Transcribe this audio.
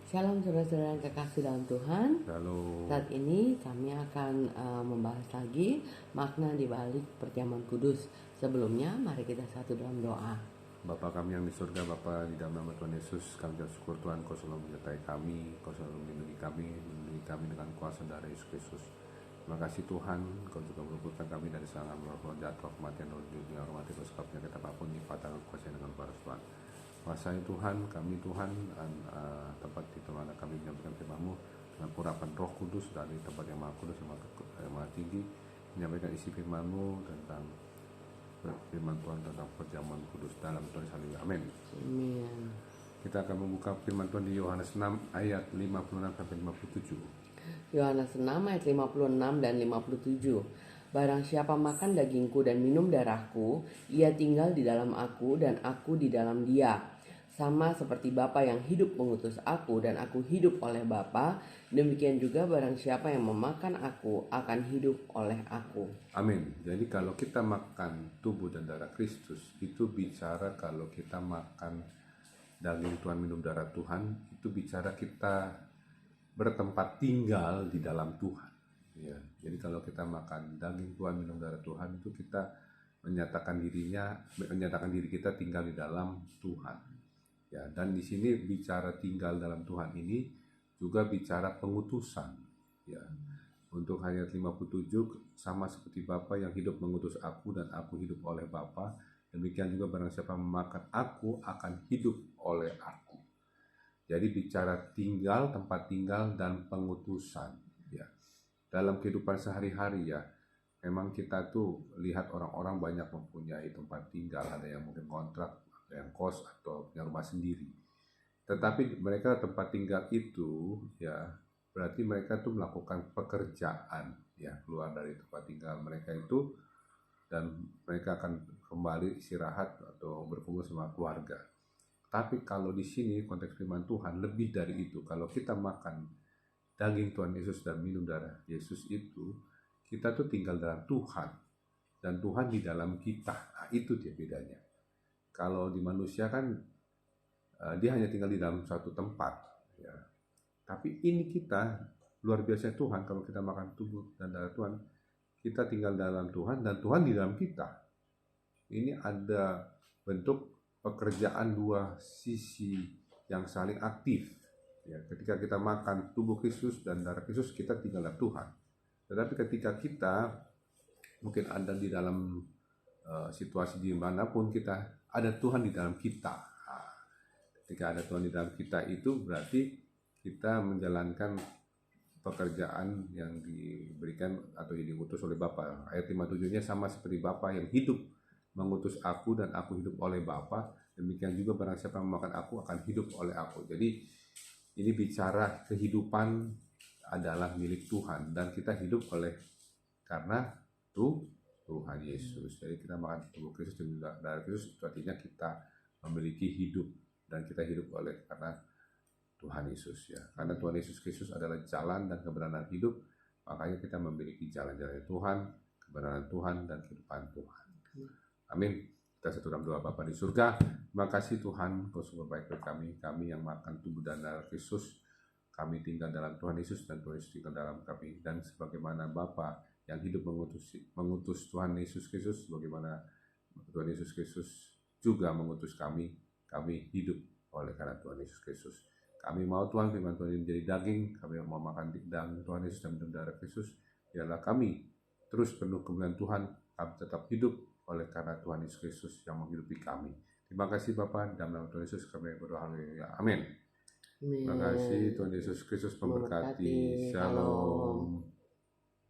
Shalom saudara-saudara yang kekasih dalam Tuhan. Lalu Saat ini kami akan membahas lagi makna di balik perjamuan kudus. Sebelumnya mari kita satu dalam doa. Bapa kami yang di surga, Bapa di dalam nama Tuhan Yesus, kami bersyukur Tuhan, Kau selalu menyertai kami, Kau selalu melindungi kami dengan kuasa darah Yesus Kristus. Terima kasih Tuhan, Kau juga meluputkan kami dari serangan roh jatuh, kematian, dosa, dunia, hormati, dosa, penyakit apapun, dipatahkan kuasa dengan baras Tuhan. Kuasai Tuhan, kami Tuhan, tempat di mana kami menyampaikan firman-Mu dengan urapan Roh Kudus dari tempat yang maha kudus, yang maha tinggi, menyampaikan isi firman-Mu tentang firman Tuhan tentang perjamuan kudus dalam Tuhan Yesus. Amin. Amin. Kita akan membuka firman Tuhan di Yohanes 6 ayat 56 sampai 57. Yohanes 6 ayat 56 dan 57. Barang siapa makan dagingku dan minum darahku, ia tinggal di dalam aku dan aku di dalam dia. Sama seperti Bapa yang hidup mengutus aku dan aku hidup oleh Bapa, demikian juga barang siapa yang memakan aku akan hidup oleh aku. Amin. Jadi kalau kita makan tubuh dan darah Kristus, itu bicara kalau kita makan daging Tuhan, minum darah Tuhan, itu bicara kita bertempat tinggal di dalam Tuhan. Ya. Jadi kalau kita makan daging Tuhan, minum darah Tuhan, itu kita menyatakan diri kita tinggal di dalam Tuhan. Ya, dan di sini bicara tinggal dalam Tuhan ini juga bicara pengutusan. Ya. Untuk ayat 57, sama seperti Bapa yang hidup mengutus aku dan aku hidup oleh Bapa, demikian juga barang siapa memakan aku akan hidup oleh aku. Jadi bicara tinggal, tempat tinggal, dan pengutusan. Ya. Dalam kehidupan sehari-hari ya, memang kita tuh lihat orang-orang banyak mempunyai tempat tinggal, ada yang mungkin kontrak, ada yang kos atau punya rumah sendiri. Tetapi mereka tempat tinggal itu ya berarti mereka tuh melakukan pekerjaan ya keluar dari tempat tinggal mereka itu, dan mereka akan kembali istirahat atau berkumpul sama keluarga. Tapi kalau di sini konteks firman Tuhan lebih dari itu. Kalau kita makan daging Tuhan Yesus dan minum darah Yesus itu, kita tuh tinggal dalam Tuhan dan Tuhan di dalam kita. Nah, itu dia bedanya. Kalau di manusia kan dia hanya tinggal di dalam suatu tempat ya. Tapi ini kita luar biasa Tuhan, kalau kita makan tubuh dan darah Tuhan, kita tinggal dalam Tuhan dan Tuhan di dalam kita. Ini ada bentuk pekerjaan dua sisi yang saling aktif. Ya, ketika kita makan tubuh Kristus dan darah Kristus, kita tinggal dalam Tuhan. Tetapi ketika kita mungkin ada di dalam situasi dimanapun kita, ada Tuhan di dalam kita. Nah, ketika ada Tuhan di dalam kita itu berarti kita menjalankan pekerjaan yang diberikan atau yang diutus oleh Bapa. Ayat 57-nya sama seperti Bapa yang hidup mengutus aku dan aku hidup oleh Bapa, demikian juga barang siapa yang memakan aku akan hidup oleh aku. Jadi ini bicara kehidupan adalah milik Tuhan dan kita hidup oleh karena Tuhan Yesus. Jadi kita makan tubuh Kristus dan darah Kristus, itu artinya kita memiliki hidup dan kita hidup oleh karena Tuhan Yesus ya. Karena Tuhan Yesus Kristus adalah jalan dan kebenaran hidup, makanya kita memiliki jalan-jalan Tuhan, kebenaran Tuhan, dan kehidupan Tuhan. Amin. Kita satu dalam doa. Bapa di surga, terima kasih Tuhan, Kau sungguh baik bagi kami yang makan tubuh dan darah Kristus. Kami tinggal dalam Tuhan Yesus dan Tuhan Yesus tinggal dalam kami. Dan sebagaimana Bapa yang hidup mengutus Tuhan Yesus Kristus, bagaimana Tuhan Yesus Kristus juga mengutus kami hidup oleh karena Tuhan Yesus Kristus. Kami mau Tuhan firman Tuhan ini menjadi daging, kami mau makan daging Tuhan Yesus dan minum darah Kristus. Biarlah kami terus penuh kemuliaan Tuhan, kami tetap hidup oleh karena Tuhan Yesus Kristus yang menghidupi kami. Terima kasih Bapa, dalam nama Tuhan Yesus kami berdoa. Haleluya. Amin. Terima kasih Tuhan Yesus Kristus memberkati. Shalom.